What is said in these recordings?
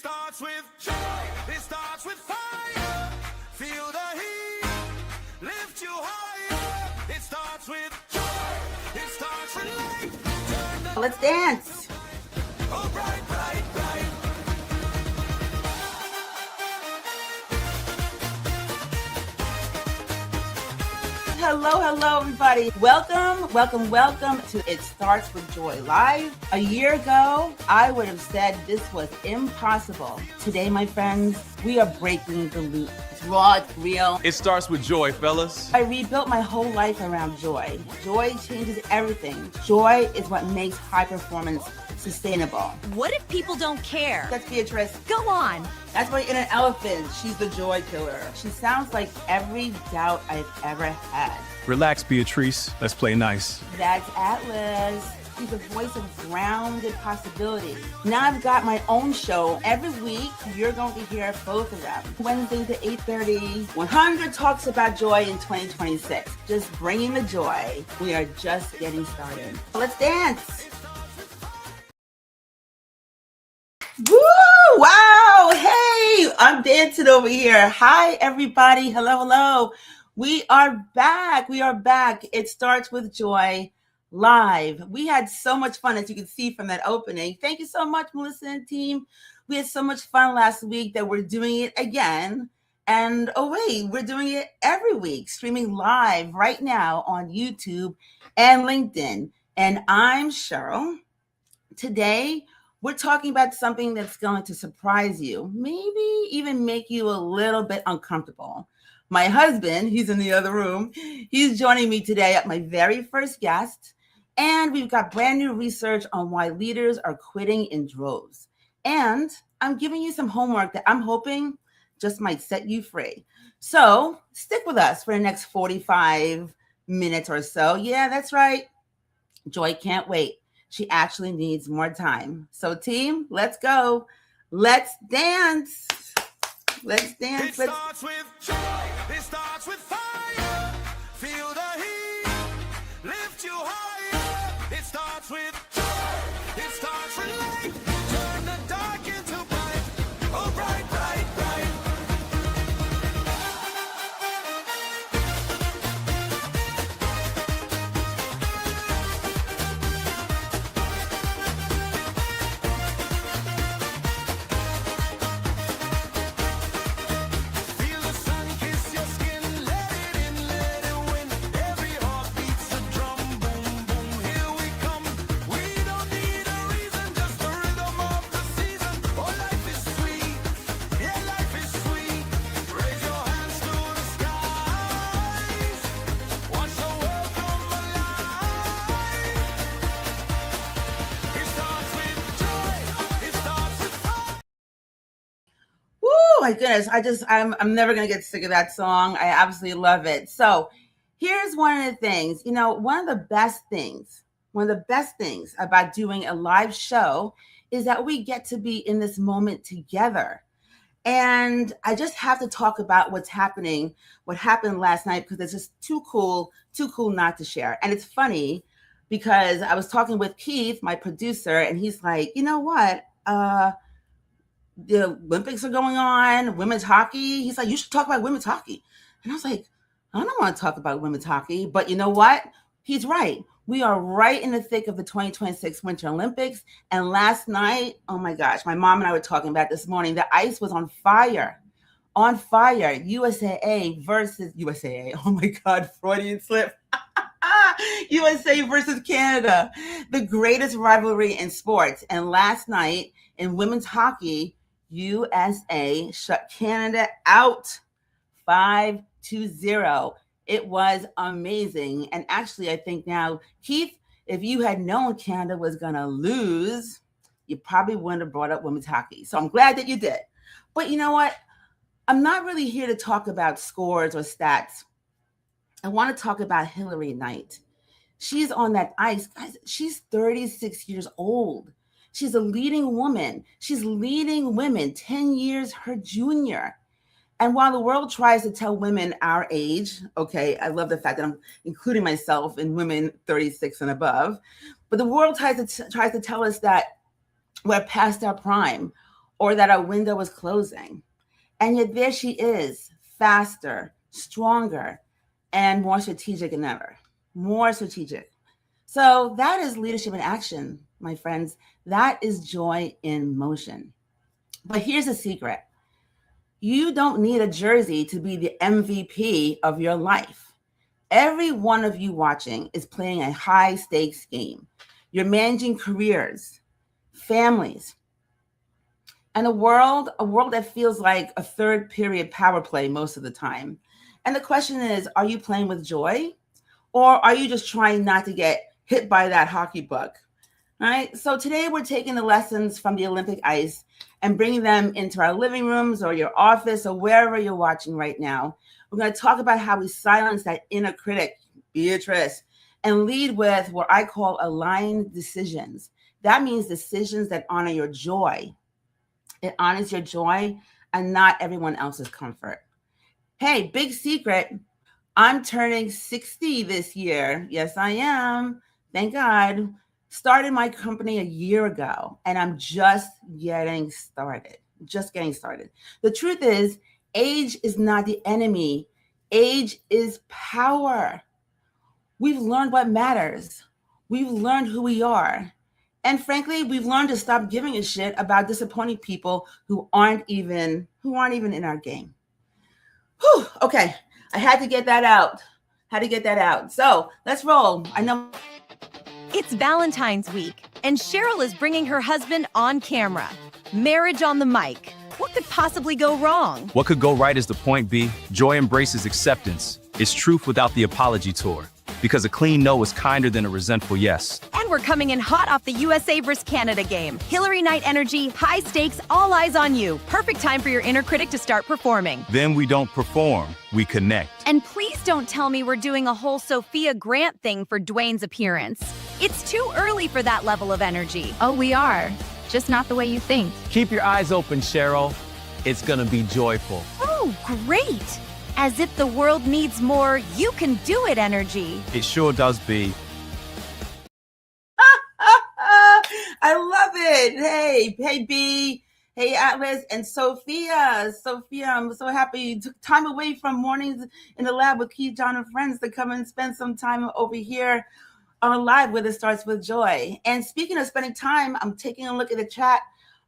starts with joy. It starts with fire. Feel the heat. Lift you higher. It starts with joy. It starts with light. Let's dance. Oh, bright, bright, bright. Hello, everybody. Welcome to It Starts With Joy Live. A year ago, I would have said this was impossible. Today, my friends, we are breaking the loop. It's raw, it's real. It starts with joy, fellas. I rebuilt my whole life around joy. Joy changes everything. Joy is what makes high performance sustainable. What if people don't care? That's Beatrice. Go on. That's my inner elephant. She's the joy killer. She sounds like every doubt I've ever had. Relax, Beatrice. Let's play nice. That's Atlas. She's the voice of grounded possibility. Now I've got my own show. Every week, you're going to hear both of them. Wednesdays at 8:30. 100 Talks About Joy in 2026. Just bringing the joy. We are just getting started. Let's dance. Woo! Wow! Hey, I'm dancing over here. Hi, everybody. Hello. We are back. It starts with joy live. We had so much fun, as you can see from that opening. Thank you so much, Melissa and team. We had so much fun last week that we're doing it again. And oh wait, we're doing it every week, streaming live right now on YouTube and LinkedIn. And I'm Cheryl. Today, we're talking about something that's going to surprise you, maybe even make you a little bit uncomfortable. My husband, he's in the other room, he's joining me today at my very first guest. And we've got brand new research on why leaders are quitting in droves. And I'm giving you some homework that I'm hoping just might set you free. So stick with us for the next 45 minutes or so. Yeah, that's right. Joy can't wait. She actually needs more time. So team, let's go. Let's dance. Let's dance. It starts with joy. It starts with fire. Feel the heat. Lift you higher. It starts with joy. It starts with light. Turn the dark into bright. Oh, bright, bright, bright. Feel the sun kiss your skin. Let it in, let it win. Every heart beats a drum. Boom, boom. Here we come. We don't need a reason, just the rhythm of the season. Oh, life is sweet. Yeah, life is sweet. Raise your hands to the skies. Watch the world come alive. It starts with joy. It starts with fun. Woo, my goodness. I'm never going to get sick of that song. I absolutely love it. So here's one of the things, one of the best things about doing a live show is that we get to be in this moment together. And I just have to talk about what happened last night, because it's just too cool not to share. And it's funny because I was talking with Keith, my producer, and he's like, you know what? The Olympics are going on, women's hockey. He's like, you should talk about women's hockey. And I was like, I don't want to talk about women's hockey. But you know what? He's right. We are right in the thick of the 2026 Winter Olympics. And last night, oh my gosh, my mom and I were talking about this morning. The ice was on fire. USAA versus USAA. Oh my God, Freudian slip. USA versus Canada, the greatest rivalry in sports. And last night in women's hockey, USA shut Canada out 5-0. It was amazing. And actually, I think now, Keith, if you had known Canada was going to lose, you probably wouldn't have brought up women's hockey. So I'm glad that you did. But you know what? I'm not really here to talk about scores or stats. I want to talk about Hilary Knight. She's on that ice. Guys, she's 36 years old. She's a leading woman. She's leading women 10 years her junior. And while the world tries to tell women our age, okay, I love the fact that I'm including myself in women 36 and above, but the world tries to tell us that we're past our prime, or that a window was closing. And yet there she is, faster, stronger, and more strategic than ever. More strategic. So that is leadership in action, my friends. That is joy in motion. But here's a secret. You don't need a jersey to be the MVP of your life. Every one of you watching is playing a high stakes game. You're managing careers, families, and a world that feels like a third period power play most of the time. And the question is, are you playing with joy, or are you just trying not to get hit by that hockey puck? All right. So today we're taking the lessons from the Olympic ice and bringing them into our living rooms or your office or wherever you're watching right now. We're going to talk about how we silence that inner critic, Beatrice, and lead with what I call aligned decisions. That means decisions that honor your joy. It honors your joy and not everyone else's comfort. Hey, big secret. I'm turning 60 this year. Yes, I am. Thank God. Started my company a year ago, and I'm just getting started. The truth is, age is not the enemy. Age is power. We've learned what matters. We've learned who we are. And frankly, we've learned to stop giving a shit about disappointing people who aren't even in our game. Whew, okay, I had to get that out. So let's roll. I know. It's Valentine's week, and Cheryl is bringing her husband on camera. Marriage on the mic. What could possibly go wrong? What could go right is the point, B. Joy embraces acceptance. It's truth without the apology tour. Because a clean no is kinder than a resentful yes. And we're coming in hot off the USA vs. Canada game. Hilary Knight energy, high stakes, all eyes on you. Perfect time for your inner critic to start performing. Then we don't perform, we connect. And please don't tell me we're doing a whole Sophia Grant thing for Dwayne's appearance. It's too early for that level of energy. Oh, we are. Just not the way you think. Keep your eyes open, Cheryl. It's gonna be joyful. Oh, great! As if the world needs more you can do it energy. It sure does, B. I love it. Hey, B. Hey, Atlas and Sophia. Sophia, I'm so happy you took time away from mornings in the lab with Keith, John, and friends to come and spend some time over here on live with It Starts With Joy. And speaking of spending time, I'm taking a look at the chat.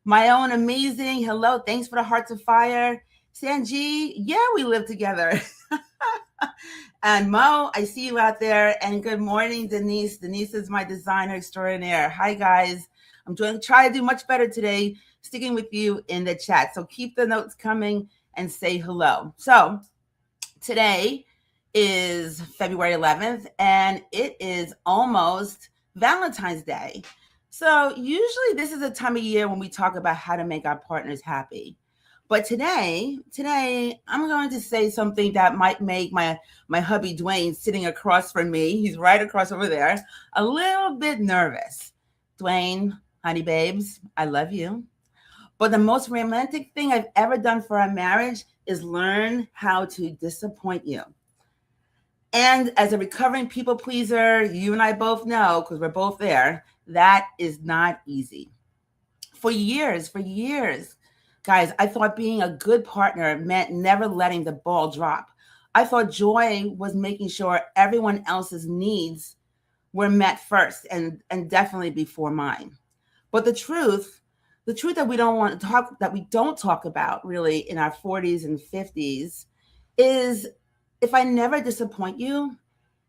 My own amazing hello. Thanks for the hearts of fire. Sanji, yeah, we live together. And Mo, I see you out there. And good morning, Denise. Denise is my designer extraordinaire. Hi, guys. I'm trying to do much better today, sticking with you in the chat. So keep the notes coming and say hello. So today is February 11th, and it is almost Valentine's Day. So usually this is a time of year when we talk about how to make our partners happy. But today, I'm going to say something that might make my hubby Dwayne, sitting across from me, he's right across over there, a little bit nervous. Dwayne, honey babes, I love you. But the most romantic thing I've ever done for our marriage is learn how to disappoint you. And as a recovering people pleaser, you and I both know, because we're both there, that is not easy. For years, guys, I thought being a good partner meant never letting the ball drop. I thought joy was making sure everyone else's needs were met first and definitely before mine. But the truth that we don't talk about really in our 40s and 50s is if I never disappoint you,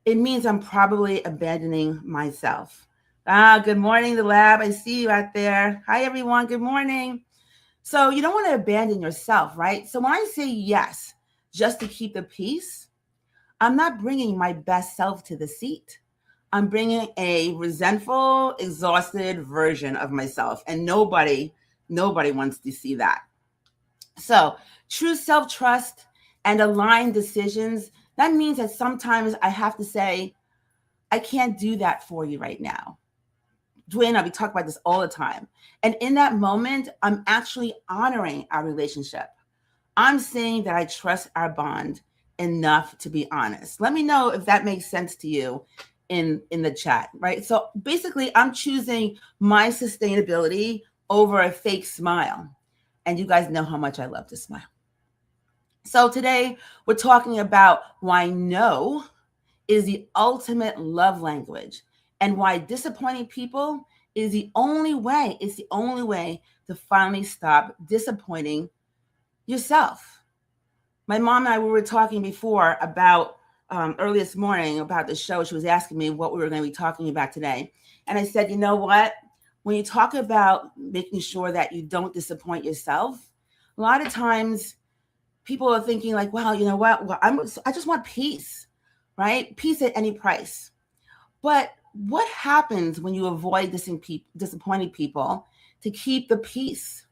it means I'm probably abandoning myself. Good morning, the lab. I see you out there. Hi, everyone. Good morning. So you don't want to abandon yourself, right? So when I say yes, just to keep the peace, I'm not bringing my best self to the seat. I'm bringing a resentful, exhausted version of myself, and nobody wants to see that. So true self-trust and aligned decisions, that means that sometimes I have to say, I can't do that for you right now. Dwayne and I, we talk about this all the time. And in that moment, I'm actually honoring our relationship. I'm saying that I trust our bond enough to be honest. Let me know if that makes sense to you in the chat, right? So basically, I'm choosing my sustainability over a fake smile. And you guys know how much I love to smile. So today we're talking about why no is the ultimate love language and why disappointing people is the only way, to finally stop disappointing yourself. My mom and I, we were talking before about early this morning about the show. She was asking me what we were going to be talking about today. And I said, you know what? When you talk about making sure that you don't disappoint yourself, a lot of times people are thinking like, well, you know what? Well, I just want peace, right? Peace at any price. But what happens when you avoid disappointing people to keep the peace?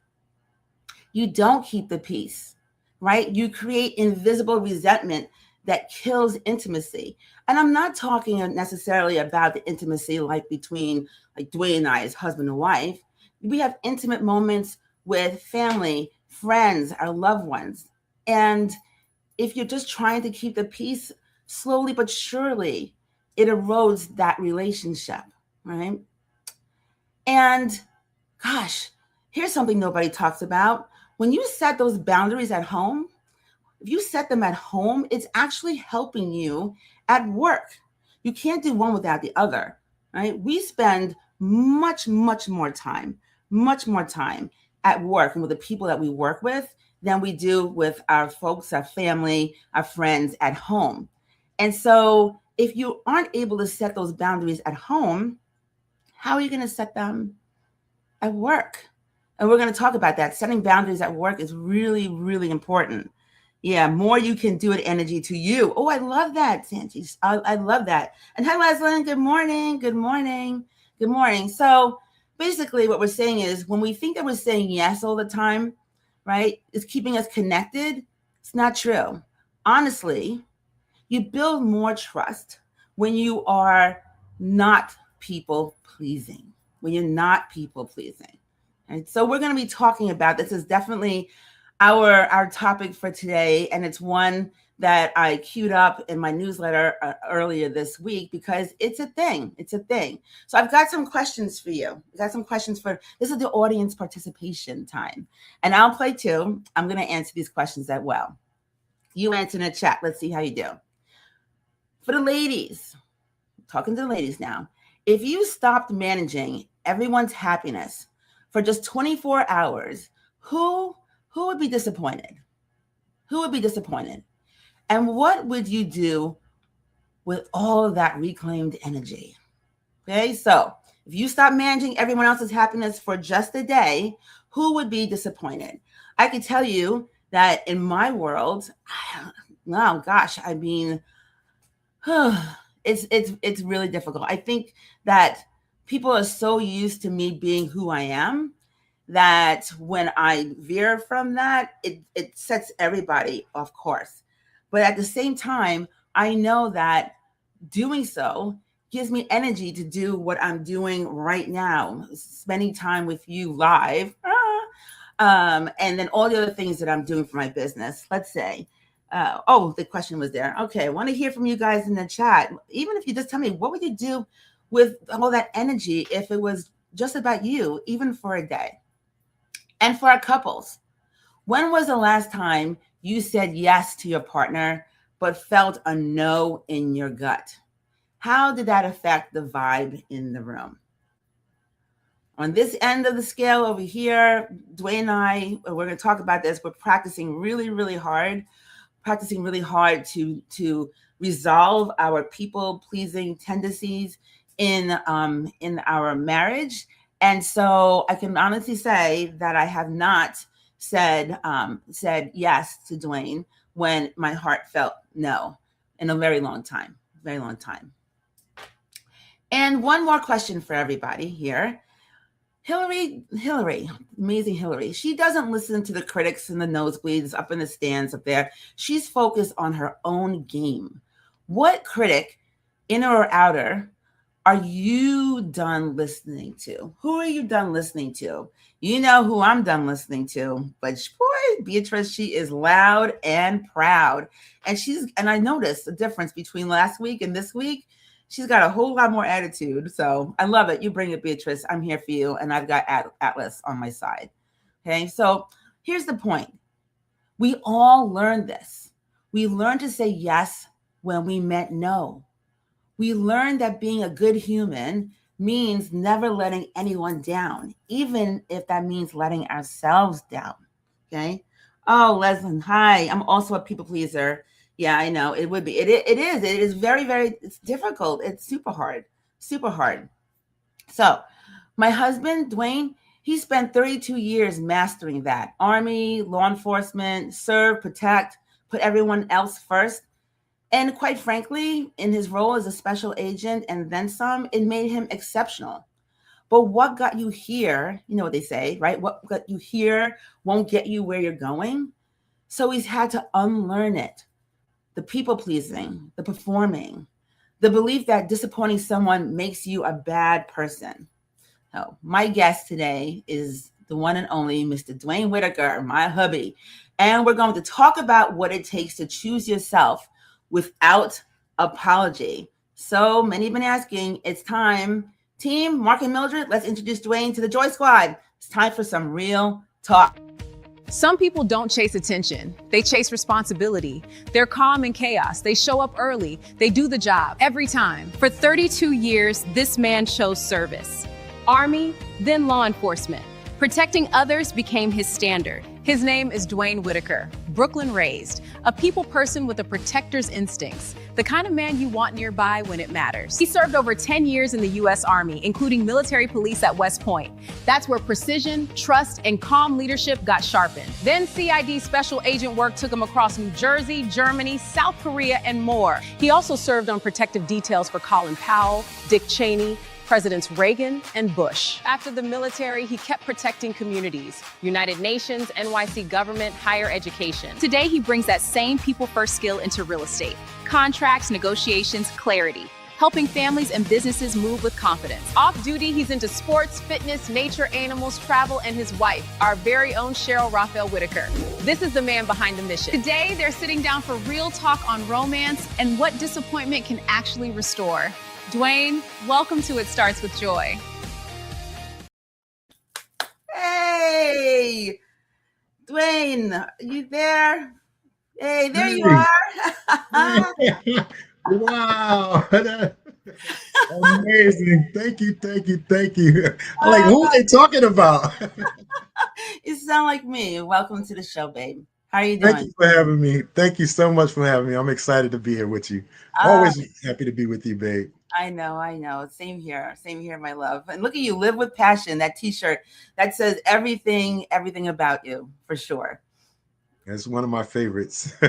You don't keep the peace, right? You create invisible resentment that kills intimacy. And I'm not talking necessarily about the intimacy like between like Dwayne and I as husband and wife. We have intimate moments with family, friends, our loved ones. And if you're just trying to keep the peace, slowly but surely, it erodes that relationship, right? And gosh, here's something nobody talks about. When you set those boundaries at home, if you set them at home, it's actually helping you at work. You can't do one without the other, right? We spend much more time at work and with the people that we work with than we do with our folks, our family, our friends at home. And so if you aren't able to set those boundaries at home, how are you going to set them at work? And we're going to talk about that. Setting boundaries at work is really, really important. Yeah, more you can do it energy to you. Oh, I love that, Santi. I love that. And hi, Leslyn. Good morning. Good morning. Good morning. So basically what we're saying is when we think that we're saying yes all the time, right, is keeping us connected. It's not true. Honestly, you build more trust when you are not people pleasing, when you're not people pleasing. And so we're going to be talking about this. Is definitely our topic for today, and it's one that I queued up in my newsletter earlier this week because it's a thing. It's a thing. So I've got some questions for you. I've got some questions this is the audience participation time, and I'll play too. I'm going to answer these questions as well. You answer in the chat. Let's see how you do. For the ladies, talking to the ladies now, if you stopped managing everyone's happiness for just 24 hours, who would be disappointed? Who would be disappointed? And what would you do with all of that reclaimed energy? Okay, so if you stop managing everyone else's happiness for just a day, who would be disappointed? I can tell you that in my world, oh gosh, I mean, it's really difficult. I think that people are so used to me being who I am that when I veer from that, it sets everybody off course. But at the same time, I know that doing so gives me energy to do what I'm doing right now, spending time with you live, and then all the other things that I'm doing for my business. Let's say, the question was there. Okay, I want to hear from you guys in the chat. Even if you just tell me, what would you do with all that energy if it was just about you, even for a day? And for our couples, when was the last time you said yes to your partner, but felt a no in your gut? How did that affect the vibe in the room? On this end of the scale over here, Dwayne and I, we're going to talk about this. We're practicing really hard to resolve our people-pleasing tendencies in our marriage. And so I can honestly say that I have not said yes to Dwayne when my heart felt no in a very long time. And one more question for everybody here. Hilary, amazing Hilary. She doesn't listen to the critics and the nosebleeds up in the stands up there. She's focused on her own game. What critic, inner or outer, are you done listening to? Who are you done listening to? You know who I'm done listening to, but boy, Beatrice, she is loud and proud. And I noticed the difference between last week and this week. She's got a whole lot more attitude. So I love it. You bring it, Beatrice. I'm here for you. And I've got Atlas on my side. Okay. So Here's the point. We all learned this. We learned to say yes when we meant no. We learned that being a good human means never letting anyone down, even if that means letting ourselves down. Okay. Oh, Leslie, hi. I'm also a people pleaser. Yeah, I know it would be. It is. It is very, very, it's difficult. It's super hard. Super hard. So, my husband, Dwayne, he spent 32 years mastering that. Army, law enforcement, serve, protect, put everyone else first. And quite frankly, in his role as a special agent and then some, it made him exceptional. But what got you here, you know what they say, right? What got you here won't get you where you're going. So he's had to unlearn it. The people pleasing, the performing, the belief that disappointing someone makes you a bad person. So my guest today is the one and only Mr. Dwayne Whitaker, my hubby. And we're going to talk about what it takes to choose yourself without apology. So many have been asking, it's time. Team, Mark and Mildred, let's introduce Dwayne to the Joy Squad. It's time for some real talk. Some people don't chase attention. They chase responsibility. They're calm in chaos. They show up early. They do the job every time. For 32 years, this man chose service. Army, then law enforcement. Protecting others became his standard. His name is Dwayne Whitaker, Brooklyn raised, a people person with a protector's instincts, the kind of man you want nearby when it matters. He served over 10 years in the U.S. Army, including military police at West Point. That's where precision, trust, and calm leadership got sharpened. Then CID special agent work took him across New Jersey, Germany, South Korea, and more. He also served on protective details for Colin Powell, Dick Cheney, Presidents Reagan and Bush. After the military, he kept protecting communities, United Nations, NYC government, higher education. Today, he brings that same people-first skill into real estate. Contracts, negotiations, clarity, helping families and businesses move with confidence. Off-duty, he's into sports, fitness, nature, animals, travel, and his wife, our very own Cheryl Raphael Whitaker. This is the man behind the mission. Today, they're sitting down for real talk on romance and what disappointment can actually restore. Dwayne, welcome to It Starts With Joy. Hey, Dwayne, are you there? Hey, there you are. Wow. Amazing. Thank you. I'm like, who are they talking about? You sound like me. Welcome to the show, babe. How are you doing? Thank you for having me. Thank you so much for having me. I'm excited to be here with you. Always happy to be with you, babe. I know. Same here, my love. And look at you, live with passion. That T-shirt that says everything about you, for sure. That's one of my favorites. So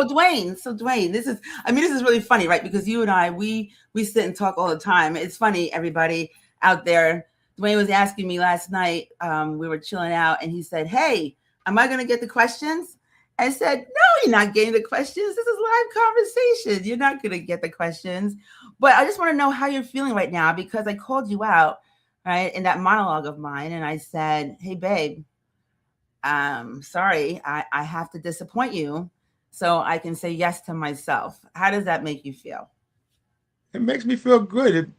Dwayne, this is really funny, right? Because you and I, we sit and talk all the time. It's funny, everybody out there. Dwayne was asking me last night. We were chilling out, and he said, "Hey, am I going to get the questions?" I said, "No, you're not getting the questions. This is live conversation. You're not going to get the questions." But I just want to know how you're feeling right now, because I called you out, right, in that monologue of mine. And I said, "Hey, babe, sorry, I have to disappoint you so I can say yes to myself." How does that make you feel? It makes me feel good.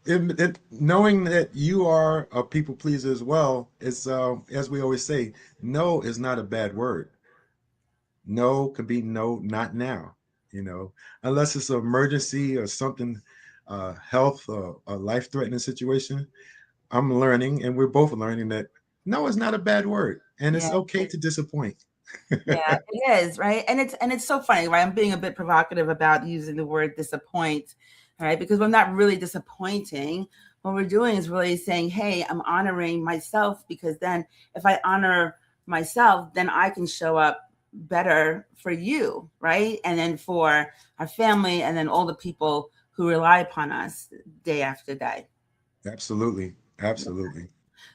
Knowing that you are a people pleaser as well. It's as we always say, no is not a bad word. No could be no, not now. Unless it's an emergency or something, health or a life-threatening situation. I'm learning, and we're both learning that no is not a bad word, and it's okay to disappoint. Yeah, it is, right? And it's so funny, right? I'm being a bit provocative about using the word disappoint, right? Because we're not really disappointing. What we're doing is really saying, hey, I'm honoring myself, because then if I honor myself, then I can show up better for you, right? And then for our family, and then all the people who rely upon us day after day. Absolutely.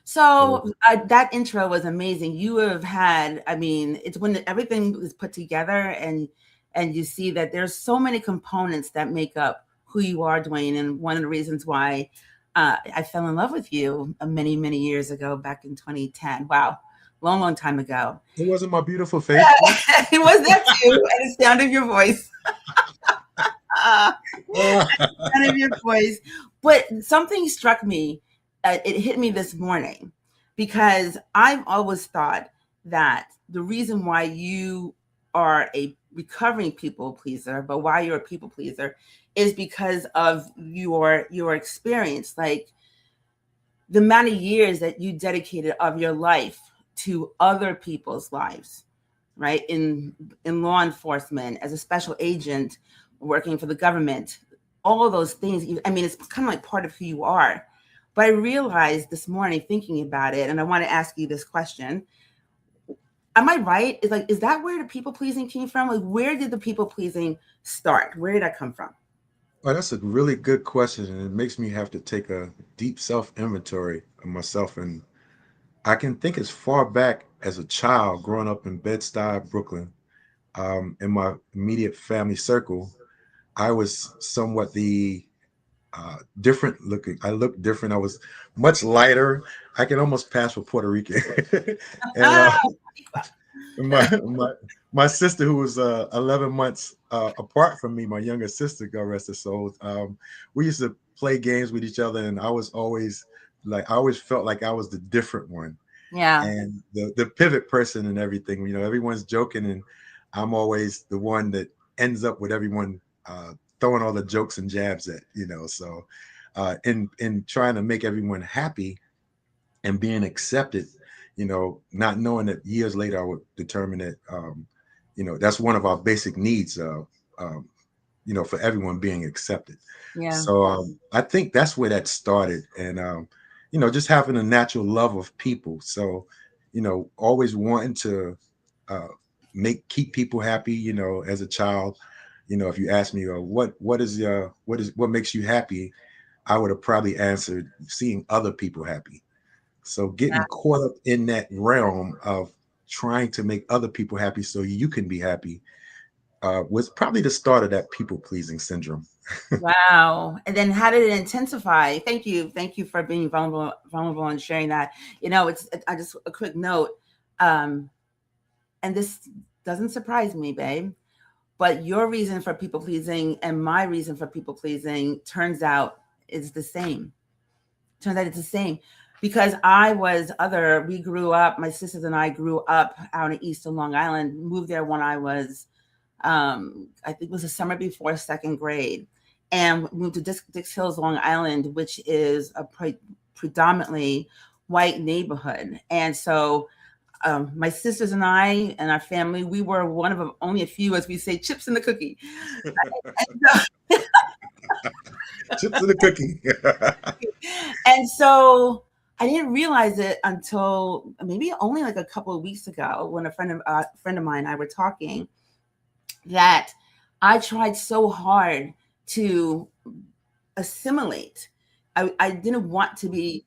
So that intro was amazing. You have had, it's when everything is put together and you see that there's so many components that make up who you are, Dwayne. And one of the reasons why I fell in love with you many, many years ago, back in 2010. Wow. Long time ago. It wasn't my beautiful face. It was that too, and the sound of your voice. Sound of your voice. But something struck me. It hit me this morning, because I've always thought that the reason why you are a recovering people pleaser, but why you're a people pleaser, is because of your experience, like the amount of years that you dedicated of your life to other people's lives, right? In law enforcement, as a special agent, working for the government, all of those things. I mean, it's kind of like part of who you are. But I realized this morning thinking about it, and I want to ask you this question. Am I right? Is that where the people pleasing came from? Like, where did the people pleasing start? Where did that come from? Well, that's a really good question, and it makes me have to take a deep self inventory of myself. And I can think as far back as a child growing up in Bed-Stuy, Brooklyn, in my immediate family circle. I was somewhat the different looking. I looked different. I was much lighter. I can almost pass for Puerto Rican. And Ah, my sister, who was 11 months apart from me, my younger sister, God rest her soul, we used to play games with each other, and I was always I always felt like I was the different one yeah. and the pivot person and everything. Everyone's joking, and I'm always the one that ends up with everyone throwing all the jokes and jabs at. So in trying to make everyone happy and being accepted, not knowing that years later I would determine that that's one of our basic needs, um, for everyone being accepted. Yeah. So I think that's where that started. And just having a natural love of people. So always wanting to uh, keep people happy. As a child, if you ask me, what makes you happy, I would have probably answered seeing other people happy. So getting caught up in that realm of trying to make other people happy so you can be happy was probably the start of that people pleasing syndrome. Wow. And then how did it intensify? Thank you. Thank you for being vulnerable and sharing that. I just a quick note. And this doesn't surprise me, babe, but your reason for people pleasing and my reason for people pleasing turns out is the same. Turns out it's the same because we grew up, my sisters and I grew up out in Eastern Long Island, moved there when I was, I think it was the summer before second grade, and moved to Dix Hills, Long Island, which is a predominantly white neighborhood. And so my sisters and I and our family, we were one of only a few, as we say, chips in the cookie. Chips in the cookie. And so I didn't realize it until maybe only like a couple of weeks ago when a friend of mine and I were talking, that I tried so hard to assimilate. I didn't want to be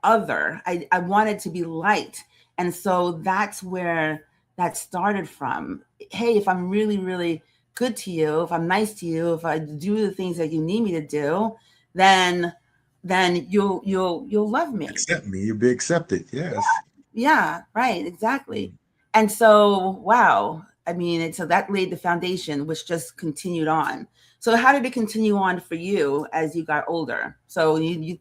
other. I wanted to be light. And so that's where that started from. Hey, if I'm really, really good to you, if I'm nice to you, if I do the things that you need me to do, then you'll love me. Accept me. You'll be accepted. Yes. Yeah, right, exactly. And so, wow. I mean, so that laid the foundation, which just continued on. So how did it continue on for you as you got older? So you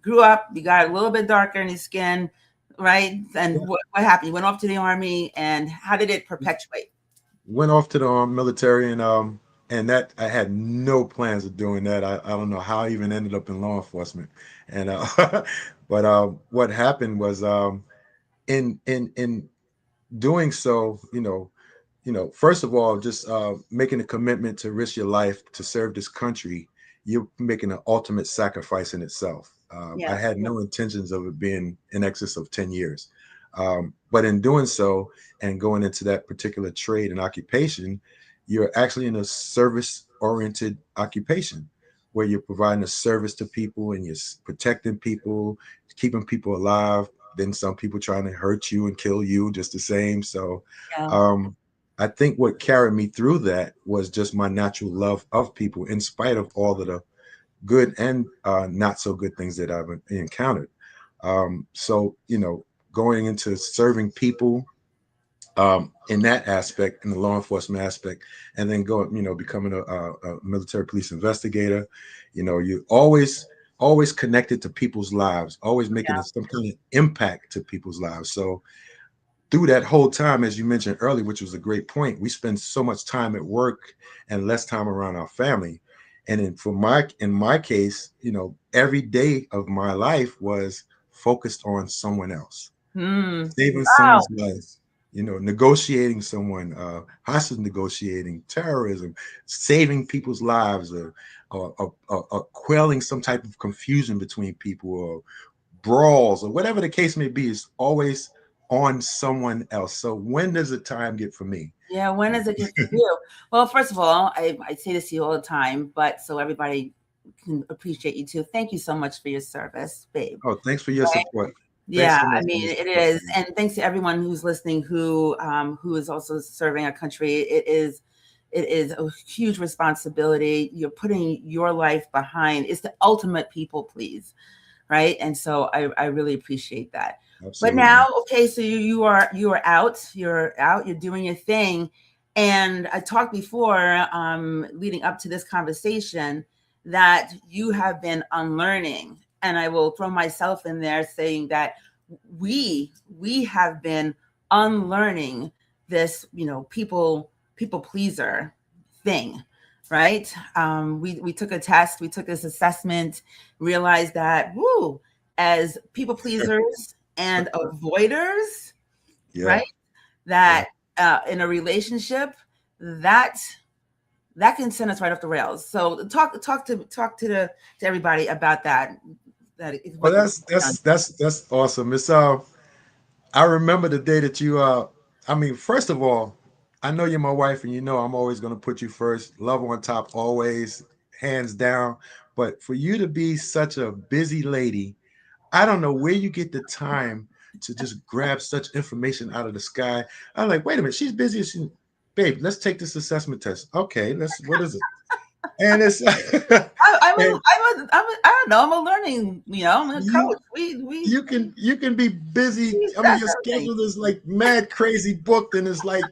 grew up, you got a little bit darker in your skin, right? And Yeah. what happened? You went off to the army, and how did it perpetuate? Went off to the military, and that I had no plans of doing that. I don't know how I even ended up in law enforcement. And but what happened was in doing so, first of all, just making a commitment to risk your life to serve this country, you're making an ultimate sacrifice in itself. I Yeah, had no intentions of it being in excess of 10 years. But in doing so and going into that particular trade and occupation, you're actually in a service oriented occupation where you're providing a service to people and you're protecting people, keeping people alive. Then some people trying to hurt you and kill you just the same. So yeah, um, I think what carried me through that was just my natural love of people, in spite of all of the good and not so good things that I've encountered. So, going into serving people in that aspect, in the law enforcement aspect, and then going, becoming a military police investigator, you always connected to people's lives, always making some kind of impact to people's lives. So through that whole time, as you mentioned earlier, which was a great point, we spend so much time at work and less time around our family. And in my case, every day of my life was focused on someone else, saving Wow. someone's life, negotiating someone, hostage negotiating, terrorism, saving people's lives, or quelling some type of confusion between people, or brawls, or whatever the case may be, is always on someone else. So when does the time get for me? Yeah, when is it good for you? Well, first of all, I say this to you all the time, but so everybody can appreciate you too. Thank you so much for your service, babe. Oh, thanks for your Right? support. Thanks Yeah, so much I for mean your it support. is, and thanks to everyone who's listening who is also serving a country. It is a huge responsibility. You're putting your life behind. It's the ultimate people please, right? And so I really appreciate that. But Absolutely. now, okay, so you are out, you're doing your thing, and I talked before, leading up to this conversation, that you have been unlearning, and I will throw myself in there saying that we have been unlearning this, people pleaser thing, right? We took a test, we took this assessment, realized that, woo, as people pleasers and avoiders, Yeah. right? Yeah. That in a relationship, that that can send us right off the rails. So talk to everybody about that. That is Well, what you've that's done. that's that's that's awesome. It's I remember the day that you I mean, first of all, I know you're my wife, and I'm always going to put you first. Love on top always, hands down. But for you to be such a busy lady, I don't know where you get the time to just grab such information out of the sky. I'm like, wait a minute, she's busy. Babe, let's take this assessment test. Okay, what is it? And it's and I don't know. I'm a learning. I'm a you coach. We you can be busy. we I mean, assess your everything. schedule is like mad crazy booked, and it's like,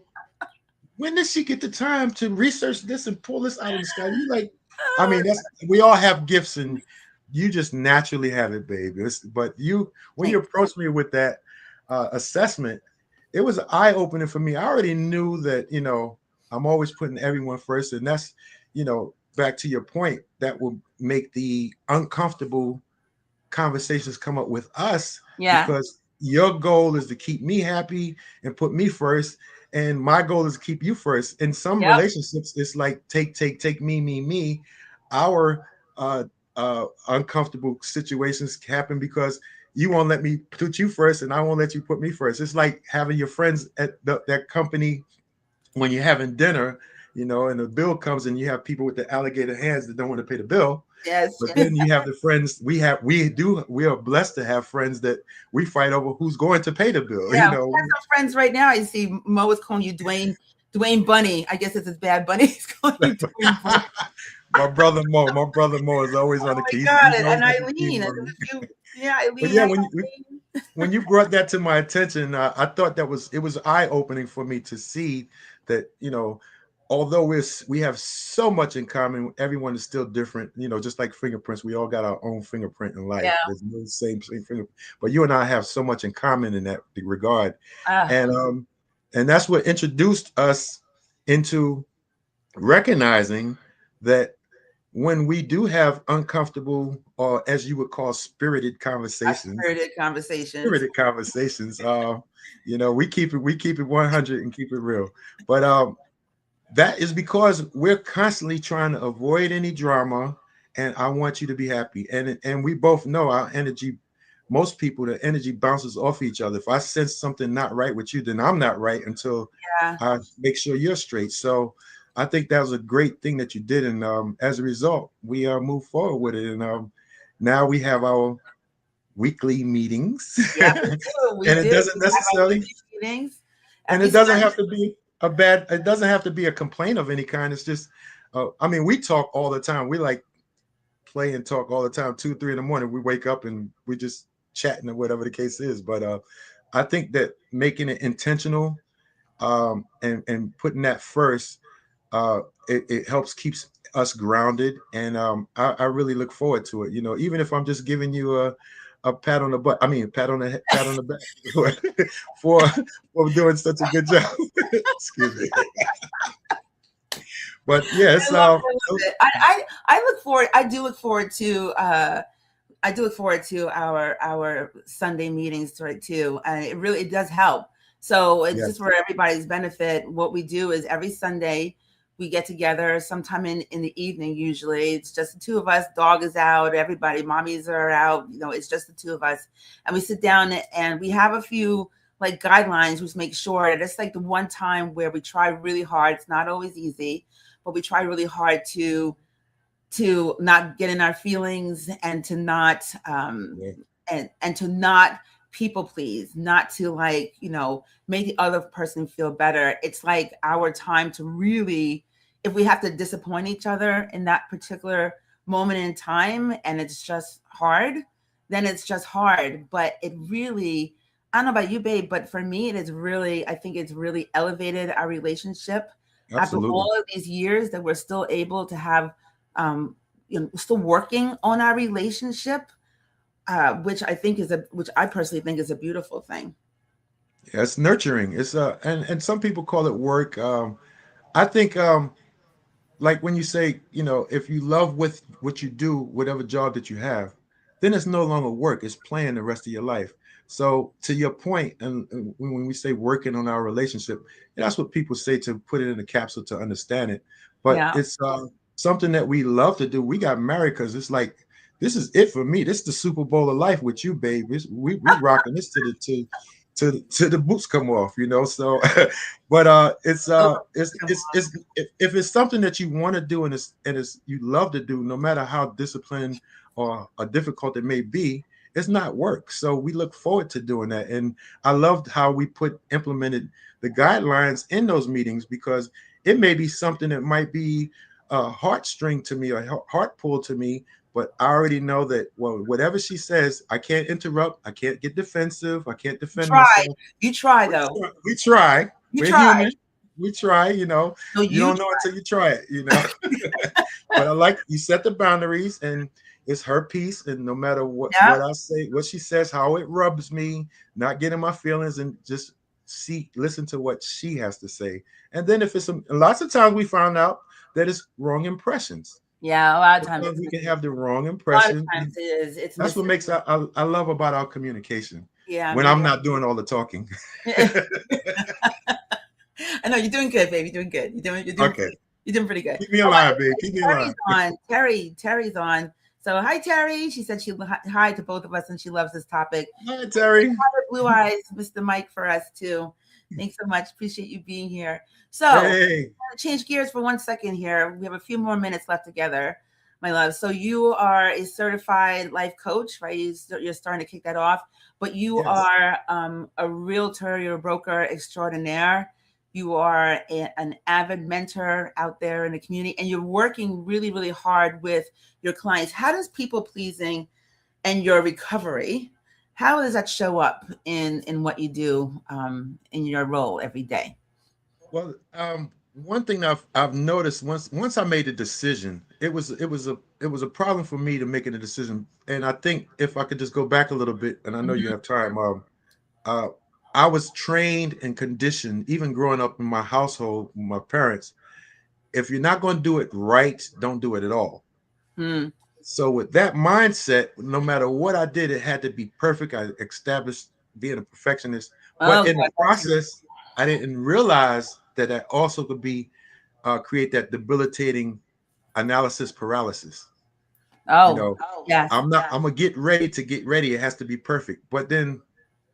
when does she get the time to research this and pull this out of the sky? You like, I mean, that's we all have gifts, and you just naturally have it, baby. But when you Thanks. approached me with that assessment, it was eye opening for me. I already knew that, I'm always putting everyone first, and that's, back to your point, that will make the uncomfortable conversations come up with us, Yeah. because your goal is to keep me happy and put me first, and my goal is to keep you first. In some Yep. relationships, it's like take, me. Our uncomfortable situations happen because you won't let me put you first, and I won't let you put me first. It's like having your friends at that company when you're having dinner, and the bill comes, and you have people with the alligator hands that don't want to pay the bill. Yes. But then you have the friends we are blessed to have friends that we fight over who's going to pay the bill. Yeah. We have some friends right now. I see Mo is calling you Dwayne Bunny. I guess it's his bad bunny. He's calling you Dwayne Bunny. My brother Mo is always Oh on the my keys. God. He's always And got the keys Eileen. on me. Yeah, But Eileen. yeah, Hi, Eileen. when you brought that to my attention, I thought it was eye opening for me to see that, although we have so much in common, everyone is still different. Just like fingerprints, we all got our own fingerprint in life. Yeah. There's no same fingerprint, but you and I have so much in common in that regard, Ah, and that's what introduced us into recognizing that when we do have uncomfortable, or as you would call, spirited conversations. spirited conversations, we keep it 100 and keep it real. But that is because we're constantly trying to avoid any drama, and I want you to be happy. And we both know our energy. Most people, the energy bounces off each other. If I sense something not right with you, then I'm not right until Yeah. I make sure you're straight. So I think that was a great thing that you did, and as a result, we move forward with it. And now we have our weekly meetings, Yeah, we do. We and it do. doesn't We have our necessarily weekly meetings and every it doesn't Sunday. have to be a bad it doesn't have to be a complaint of any kind. It's just I mean, we talk all the time. We like play and talk all the time, 2 3 in the morning. We wake up and we just chatting or whatever the case is. But I think that making it intentional, and putting that first, it helps keeps us grounded. And I really look forward to it. Even if I'm just giving you a pat on the butt. I mean, a pat on the back for for doing such a good job. Excuse me. But yes, I love it. I look forward. I do look forward to. I do look forward to our Sunday meetings, right? Too, and it does help. So it's just yes, for everybody's benefit. What we do is every Sunday we get together sometime in the evening. Usually it's just the two of us. Dog is out. Everybody, mommies are out. You know, it's just the two of us, and we sit down and we have a few like guidelines, which make sure that it's like the one time where we try really hard. It's not always easy, but we try really hard to not get in our feelings and to not yeah, and to not people please, not to like, make the other person feel better. It's like our time to really, if we have to disappoint each other in that particular moment in time and it's just hard, then it's just hard. But it really, I don't know about you, babe, but for me, I think it's really elevated our relationship after absolutely. all of these years that we're still able to have still working on our relationship, which I personally think is a beautiful thing. Yeah, it's nurturing. It's and some people call it work. I think like when you say, if you love with what you do, whatever job that you have, then it's no longer work. It's playing the rest of your life. So to your point, and when we say working on our relationship, that's what people say to put it in a capsule to understand it. But Yeah. it's something that we love to do. We got married because it's like this is it for me. This is the Super Bowl of life with you, babe. We rocking this to the boots come off. So but if it's something that you want to do and it's you love to do, no matter how disciplined or difficult it may be, it's not work. So we look forward to doing that. And I loved how we implemented the guidelines in those meetings, because it may be something that might be a heartstring to me or heart pull to me, but I already know that, well, whatever she says, I can't interrupt. I can't get defensive. I can't defend Try. myself. You try We though. try. We try. You We're try. human. We try. No, You you don't know until you try it. But I like you set the boundaries, and it's her piece. And no matter yeah. what I say, what she says, how it rubs me, not getting my feelings, and just listen to what she has to say. And then if it's lots of times we found out that it's wrong impressions. Yeah, a lot of times Sometimes we can have the wrong a lot of impression. times it's That's what missing. makes I love about our communication Yeah, when me I'm not doing all the talking. I know you're doing good, baby. You're doing good. Okay. You're doing pretty good. Keep me All alive, right, babe. Keep me Terry's alive. on. Terry's on. So hi, Terry. She said hi to both of us, and she loves this topic. Hi, Terry. Blue eyes, Mr. Mike, for us too. Thanks so much. Appreciate you being here. So, Hey. I'm gonna change gears for 1 second here. We have a few more minutes left together, my love. So, you are a certified life coach, right? You're starting to kick that off, but you Yes. are a realtor, you're a broker extraordinaire. You are an avid mentor out there in the community, and you're working really, really hard with your clients. How does people pleasing and your recovery, how does that show up in what you do in your role every day? Well, one thing I've noticed once I made a decision, it was a problem for me to making a decision. And I think if I could just go back a little bit, and I know you Mhm. have time, uh, I was trained and conditioned, even growing up in my household, with my parents. If you're not going to do it right, don't do it at all. Mm. So with that mindset, no matter what I did, it had to be perfect. I established being a perfectionist, Oh, but God, in the that's you. process, I didn't realize that I also could create that debilitating analysis paralysis. You Oh, know, yes. I'm gonna get ready to get ready. It has to be perfect. But then,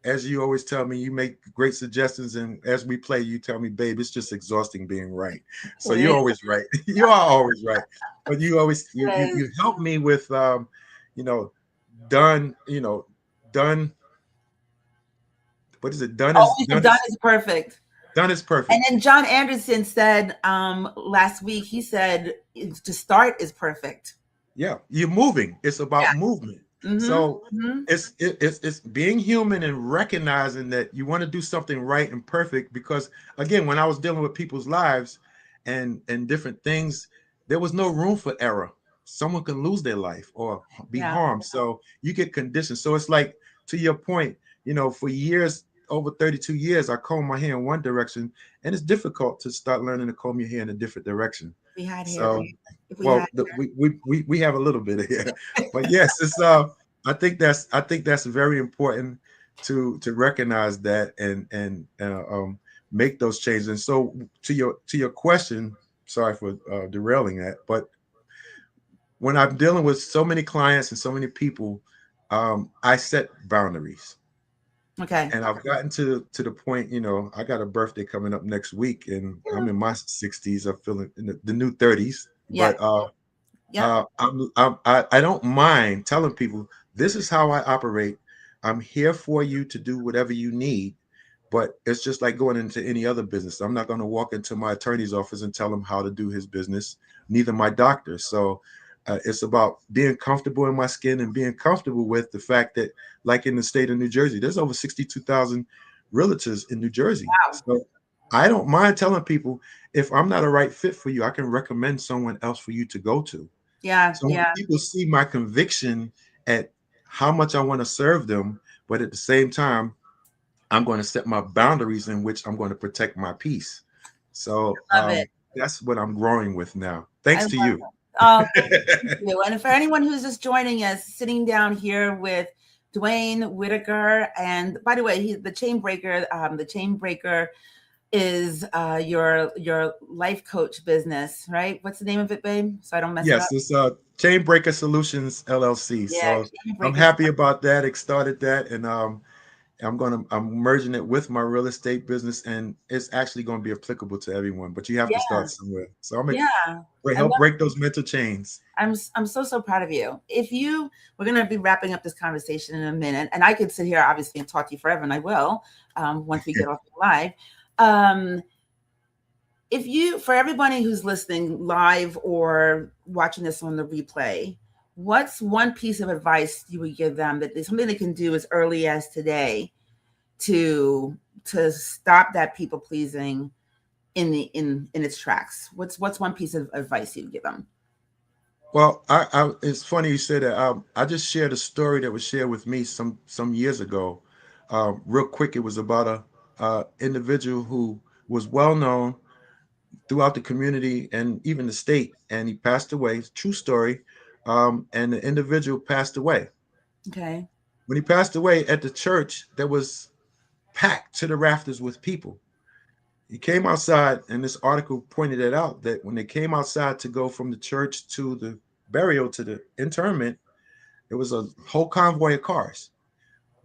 as you always tell me, you make great suggestions, and as we play, you tell me, babe, it's just exhausting being right. So It you're is. always right. You are always right. But you always It is. you help me with you know, done, done. What is it? Done is Always done done is is perfect. done is And perfect. then John Anderson said last week, he said to start is perfect. Yeah, you're moving. It's Yeah. about movement. Mm-hmm. So Mm-hmm. it's being human and recognizing that you want to do something right and perfect. Because again, when I was dealing with people's lives and different things, there was no room for error. someone can lose their life or be Yeah. harmed. So you get conditioned. So it's like, to your point, for years, over 32 years, I comb my hair in one direction, and it's difficult to start learning to comb your hair in a different direction. We had hair. So, If we had well, we have a little bit of hair, but yes, it's I think that's very important to recognize that and make those changes. And so to your question, sorry for derailing that, but when I'm dealing with so many clients and so many people, I set boundaries. okay. And I've gotten to the point, I got a birthday coming up next week, and I'm in my 60s. I'm feeling in the new 30s, Yeah. but Yeah. I don't mind telling people this is how I operate. I'm here for you to do whatever you need, but it's just like going into any other business. I'm not going to walk into my attorney's office and tell him how to do his business, neither my doctor. So it's about being comfortable in my skin and being comfortable with the fact that, like in the state of New Jersey, there's over 62,000 realtors in New Jersey. Wow. So I don't mind telling people, if I'm not a right fit for you, I can recommend someone else for you to go to. Yeah. So when Yeah. people see my conviction at how much I want to serve them, but at the same time, I'm going to set my boundaries in which I'm going to protect my peace. So Love it. that's what I'm growing with now. I Thanks to love you. it. Oh, thank you. And for anyone who's just joining us, sitting down here with Dwayne Whitaker, and by the way, he's the chain breaker. The chain breaker is your life coach business, right? What's the name of it, babe? So I don't mess it Yes, up. it's Chain Breaker Solutions LLC. Yeah, So Chain I'm Breaker. happy about that. It started that, and I'm merging it with my real estate business, and it's actually going to be applicable to everyone. But you have to Yeah, start somewhere. So I'm yeah. I help love. break those mental chains. I'm so proud of you. We're gonna be wrapping up this conversation in a minute, and I could sit here obviously and talk to you forever, and I will once we get off live. For everybody who's listening live or watching this on the replay, what's one piece of advice you would give them that there's something they can do as early as today to stop that people pleasing in its tracks? What's one piece of advice you'd give them? Well, it's funny you said that. I just shared a story that was shared with me some years ago. Real quick, it was about a individual who was well known throughout the community and even the state, and he passed away. True story. And the individual passed away. Okay. When he passed away at the church, there was packed to the rafters with people. He came outside, and this article pointed it out, that when they came outside to go from the church to the burial to the interment, it was a whole convoy of cars.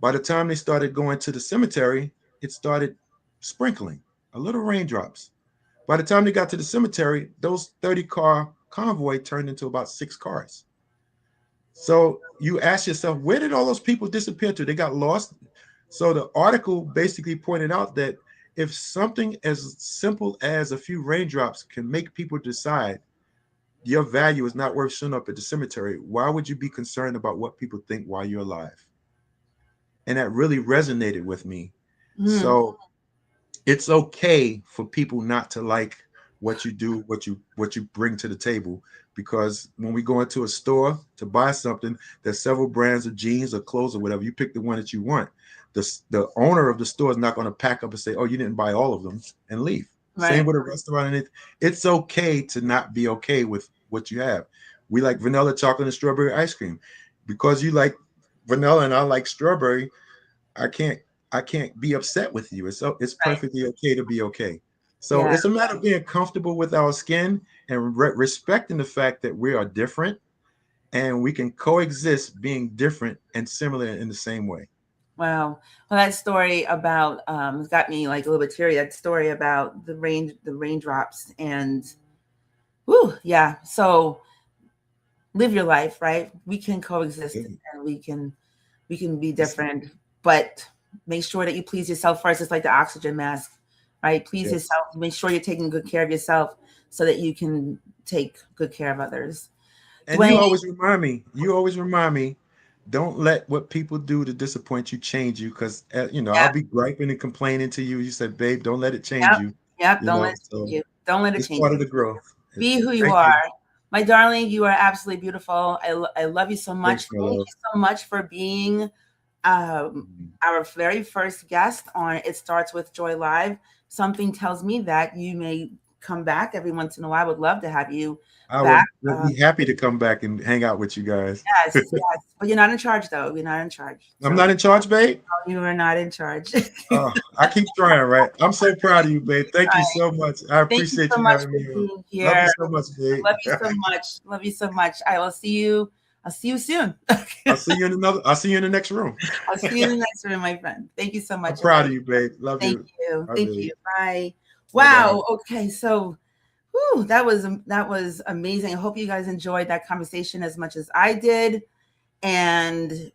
By the time they started going to the cemetery, it started sprinkling, a little raindrops. By the time they got to the cemetery, those 30-car convoy turned into about 6 cars. So you ask yourself, where did all those people disappear to? They got lost. So the article basically pointed out that if something as simple as a few raindrops can make people decide your value is not worth showing up at the cemetery, why would you be concerned about what people think while you're alive? And that really resonated with me. Mm. So it's okay for people not to like what you do, what you bring to the table, because when we go into a store to buy something, there's several brands of jeans or clothes or whatever. You pick the one that you want. The owner of the store is not going to pack up and say, "Oh, you didn't buy all of them," and leave. Right. Same with a restaurant, and it's okay to not be okay with what you have. We like vanilla, chocolate, and strawberry ice cream. Because you like vanilla and I like strawberry, I can't be upset with you. It's Right. perfectly okay to be okay. So Yeah. it's a matter of being comfortable with our skin and respecting the fact that we are different, and we can coexist being different and similar in the same way. Wow. Well, that story about got me like a little bit teary. That story about the raindrops, and whoo, yeah. So live your life, right? We can coexist, and we can be different, but make sure that you please yourself first. It's like the oxygen mask, right? Please Yes. yourself. Make sure you're taking good care of yourself so that you can take good care of others. And Dwayne, you always remind me, don't let what people do to disappoint you change you. Because I'll yep, be griping and complaining to you. You said, "Babe, don't let it change yep, you." yep. You Don't know, let it change so you. Don't let it it's change part you. of the growth. Be who you Thank are. you. My darling, you are absolutely beautiful. I love you so Thanks, much. my Thank love. you so much for being our very first guest on It Starts With Joy Live. Something tells me that you may come back every once in a while. I would love to have you I back. would be happy to come back and hang out with you guys. Yes, yes. But you're not in charge, though. You're not in charge. I'm So not in charge, babe. you are not in charge. I keep trying, right? I'm so proud of you, babe. Thank you so much. I Thank you appreciate so you much having for me on. being Love here. you so much, babe. Love you so much. Love you so much. I will see you. I'll see you soon. I'll see you in the next room. I'll see you in the next room, my friend. Thank you so I'm much. proud of you, babe. Love Thank you. you. I Thank really- you. Bye. Bye-bye. Wow. Okay. So, whew, that was amazing. I hope you guys enjoyed that conversation as much as I did. And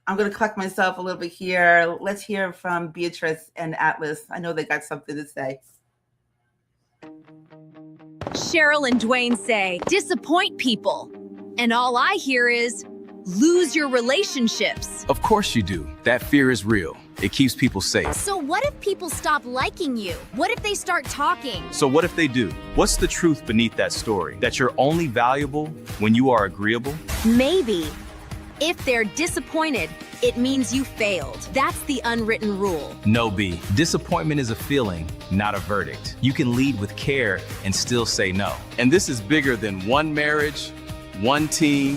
I'm going to collect myself a little bit here. Let's hear from Beatrice and Atlas. I know they got something to say. Cheryl and Dwayne say, disappoint people. And all I hear is, lose your relationships. Of course you do. That fear is real. It keeps people safe. So what if people stop liking you? What if they start talking? So what if they do? What's the truth beneath that story? That you're only valuable when you are agreeable? Maybe. If they're disappointed, it means you failed. That's the unwritten rule. No, B. Disappointment is a feeling, not a verdict. You can lead with care and still say no. And this is bigger than one marriage, one team,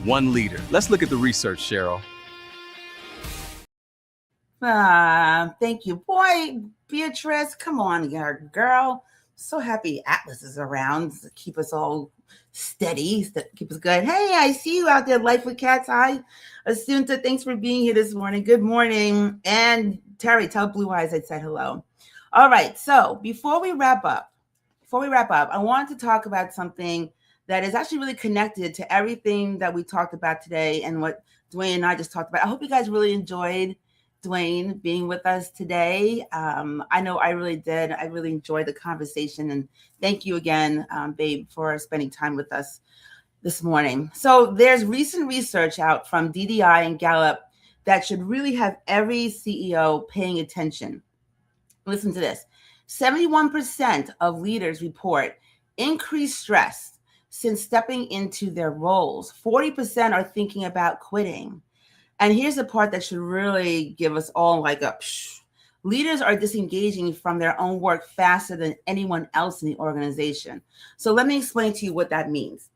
one leader. Let's look at the research, Cheryl. Thank you. Boy, Beatrice, come on, girl. So happy Atlas is around to keep us all steady, keep us good. Hey, I see you out there, Life with Cats. Hi, Asunta. Thanks for being here this morning. Good morning. And Terry, tell Blue Eyes I said hello. All right. So before we wrap up, I want to talk about something that is actually really connected to everything that we talked about today and what Dwayne and I just talked about. I hope you guys really enjoyed Dwayne being with us today. I know I really did. I really enjoyed the conversation, and thank you again, babe, for spending time with us this morning. So there's recent research out from DDI and Gallup that should really have every CEO paying attention. Listen to this. 71% of leaders report increased stress since stepping into their roles. 40% are thinking about quitting. And here's the part that should really give us all like a psh. Leaders are disengaging from their own work faster than anyone else in the organization. So let me explain to you what that means.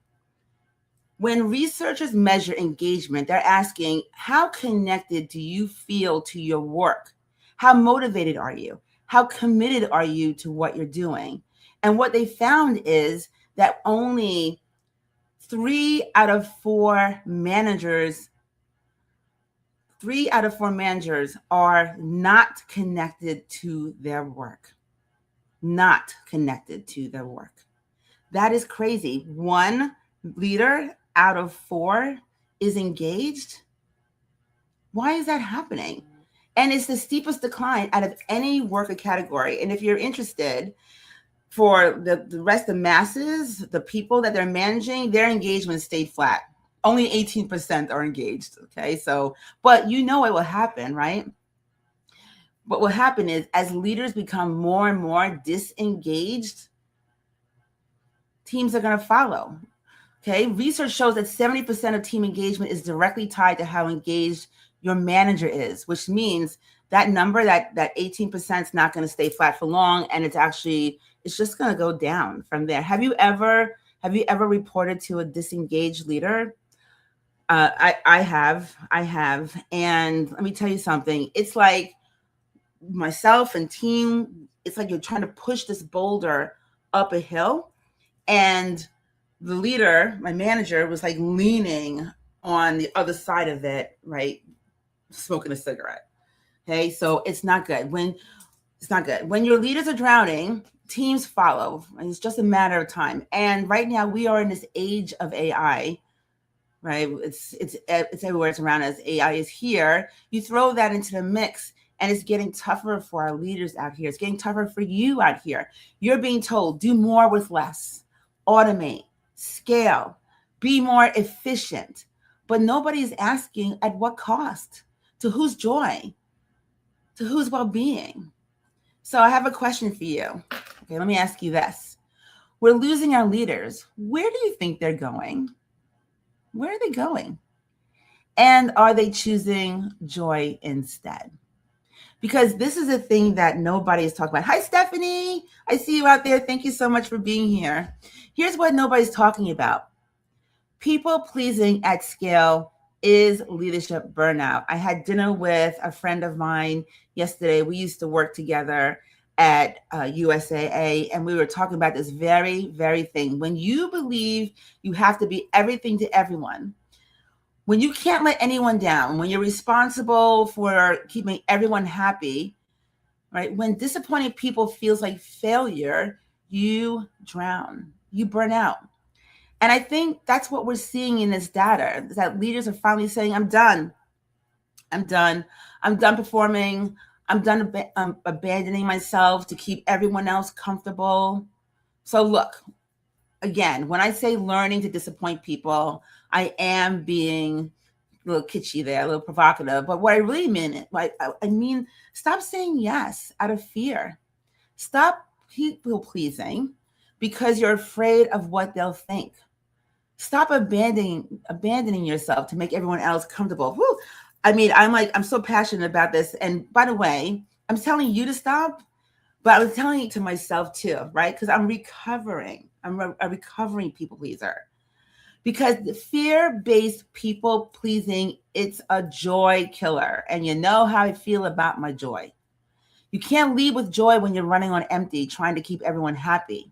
When researchers measure engagement, they're asking, how connected do you feel to your work? How motivated are you? How committed are you to what you're doing? And what they found is that only 3 out of 4 managers are not connected to their work. Not connected to their work. That is crazy. 1 leader out of 4 is engaged. Why is that happening? And it's the steepest decline out of any worker category. And if you're interested, for the rest of the masses, the people that they're managing, their engagement stayed flat. Only 18% are engaged. Okay. So, but you know what will happen, right? What will happen is as leaders become more and more disengaged, teams are going to follow. Okay. Research shows that 70% of team engagement is directly tied to how engaged your manager is, which means that number, that 18% is not going to stay flat for long. And it's just going to go down from there. Have you ever reported to a disengaged leader? I have. And let me tell you something. It's like myself and team, it's like you're trying to push this boulder up a hill. And the leader, my manager, was like leaning on the other side of it, right? Smoking a cigarette. Okay. So it's not good. When your leaders are drowning, teams follow. It's just a matter of time. And right now we are in this age of AI. Right. It's everywhere. It's around us. AI is here. You throw that into the mix and it's getting tougher for our leaders out here. It's getting tougher for you out here. You're being told, do more with less, automate, scale, be more efficient. But nobody's asking at what cost, to whose joy, to whose well-being. So I have a question for you. Okay, let me ask you this. We're losing our leaders. Where do you think they're going? Where are they going? And are they choosing joy instead? Because this is a thing that nobody is talking about. Hi, Stephanie. I see you out there. Thank you so much for being here. Here's what nobody's talking about. People pleasing at scale is leadership burnout. I had dinner with a friend of mine yesterday. We used to work together at USAA, and we were talking about this very, very thing. When you believe you have to be everything to everyone, when you can't let anyone down, when you're responsible for keeping everyone happy, right? When disappointing people feels like failure, you drown, you burn out. And I think that's what we're seeing in this data, is that leaders are finally saying, I'm done. I'm done. I'm done performing. I'm done abandoning myself to keep everyone else comfortable. So look, again, when I say learning to disappoint people, I am being a little kitschy there, a little provocative. But what I really mean, I mean, stop saying yes out of fear. Stop people pleasing because you're afraid of what they'll think. Stop abandoning yourself to make everyone else comfortable. Whew. I mean, I'm so passionate about this. And by the way, I'm telling you to stop, but I'm telling it to myself too, right? Because I'm recovering. I'm a recovering people pleaser. Because the fear-based people pleasing, it's a joy killer. And you know how I feel about my joy. You can't lead with joy when you're running on empty, trying to keep everyone happy.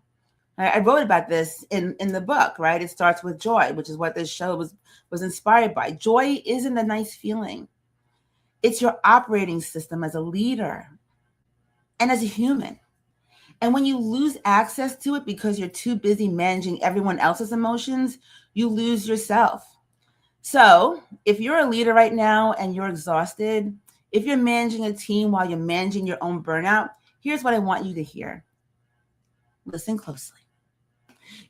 I wrote about this in the book, right? It starts with joy, which is what this show was inspired by. Joy isn't a nice feeling. It's your operating system as a leader and as a human. And when you lose access to it because you're too busy managing everyone else's emotions, you lose yourself. So if you're a leader right now and you're exhausted, if you're managing a team while you're managing your own burnout, here's what I want you to hear. Listen closely.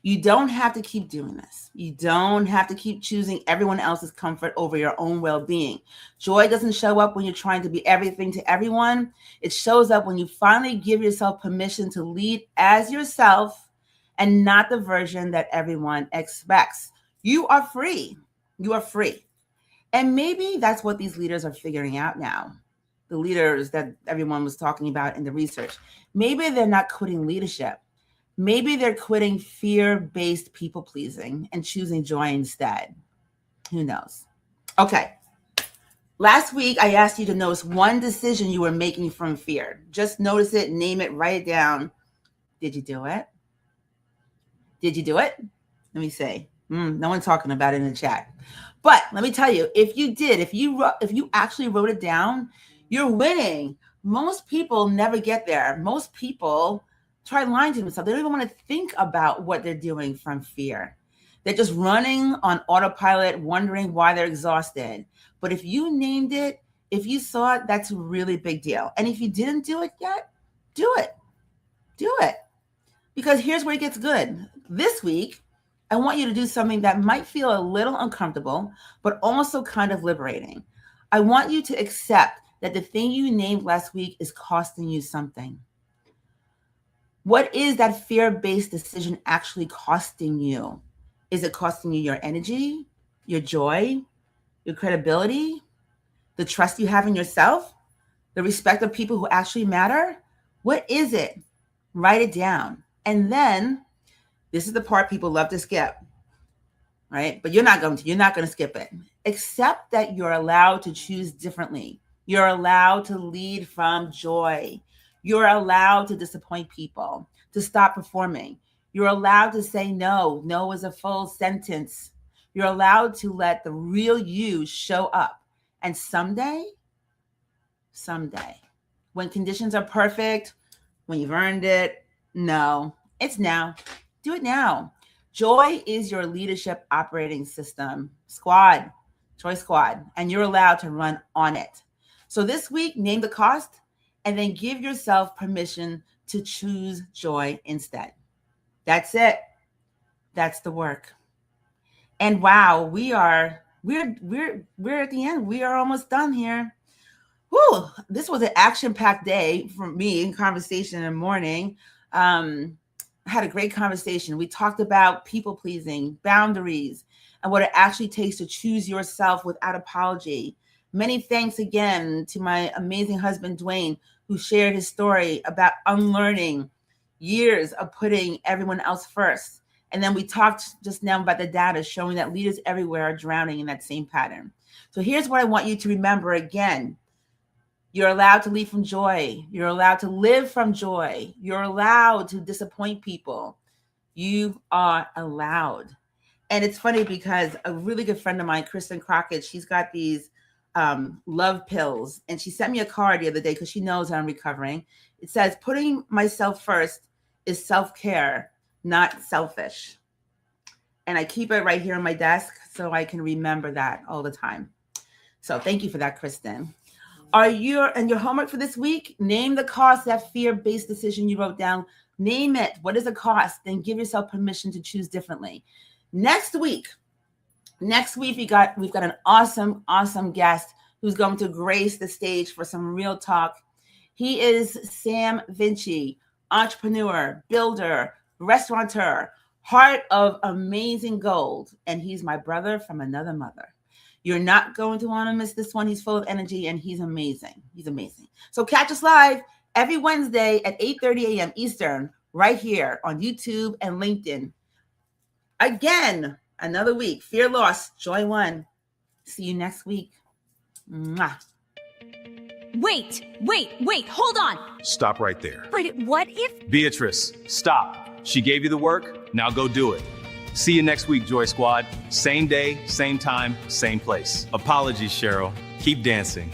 You don't have to keep doing this. You don't have to keep choosing everyone else's comfort over your own well-being. Joy doesn't show up when you're trying to be everything to everyone. It shows up when you finally give yourself permission to lead as yourself and not the version that everyone expects. You are free. You are free. And maybe that's what these leaders are figuring out now. The leaders that everyone was talking about in the research. Maybe they're not quitting leadership. Maybe they're quitting fear-based people-pleasing and choosing joy instead. Who knows? Okay. Last week, I asked you to notice one decision you were making from fear. Just notice it, name it, write it down. Did you do it? Did you do it? Let me see. No one's talking about it in the chat. But let me tell you, if you did, if you actually wrote it down, you're winning. Most people never get there. Most people try lying to themselves. They don't even want to think about what they're doing from fear. They're just running on autopilot, wondering why they're exhausted. But if you named it, if you saw it, that's a really big deal. And if you didn't do it yet, do it. Do it. Because here's where it gets good. This week, I want you to do something that might feel a little uncomfortable, but also kind of liberating. I want you to accept that the thing you named last week is costing you something. What is that fear-based decision actually costing you? Is it costing you your energy, your joy, your credibility, the trust you have in yourself, the respect of people who actually matter? What is it? Write it down. And then, this is the part people love to skip, right? But you're not going to skip it. Accept that you're allowed to choose differently. You're allowed to lead from joy. You're allowed to disappoint people, to stop performing. You're allowed to say no. No is a full sentence. You're allowed to let the real you show up. And someday, when conditions are perfect, when you've earned it, no, it's now. Do it now. Joy is your leadership operating system. Squad, Joy Squad, and you're allowed to run on it. So this week, name the cost, and then give yourself permission to choose joy instead. That's it. That's the work. And wow, we're at the end. We are almost done here. Whew, this was an action-packed day for me in conversation in the morning. had a great conversation. We talked about people pleasing, boundaries, and what it actually takes to choose yourself without apology. Many thanks again to my amazing husband, Dwayne, who shared his story about unlearning years of putting everyone else first. And then we talked just now about the data showing that leaders everywhere are drowning in that same pattern. So here's what I want you to remember again. You're allowed to lead from joy. You're allowed to live from joy. You're allowed to disappoint people. You are allowed. And it's funny because a really good friend of mine, Kristen Crockett, she's got these love pills. And she sent me a card the other day because she knows I'm recovering. It says, putting myself first is self-care, not selfish. And I keep it right here on my desk so I can remember that all the time. So thank you for that, Kristen. Your homework for this week? Name the cost of that fear-based decision you wrote down. Name it. What is the cost? Then give yourself permission to choose differently. Next week, we've got an awesome guest who's going to grace the stage for some real talk. He is Sam Vinci, entrepreneur, builder, restaurateur, heart of amazing gold, and he's my brother from another mother. You're not going to want to miss this one. He's full of energy and he's amazing. He's amazing. So catch us live every Wednesday at 8:30 a.m. Eastern, right here on YouTube and LinkedIn. Again, another week. Fear lost, joy won. See you next week. Mwah. Wait, hold on. Stop right there. But what if? Beatrice, stop. She gave you the work, now go do it. See you next week, Joy Squad. Same day, same time, same place. Apologies, Cheryl. Keep dancing.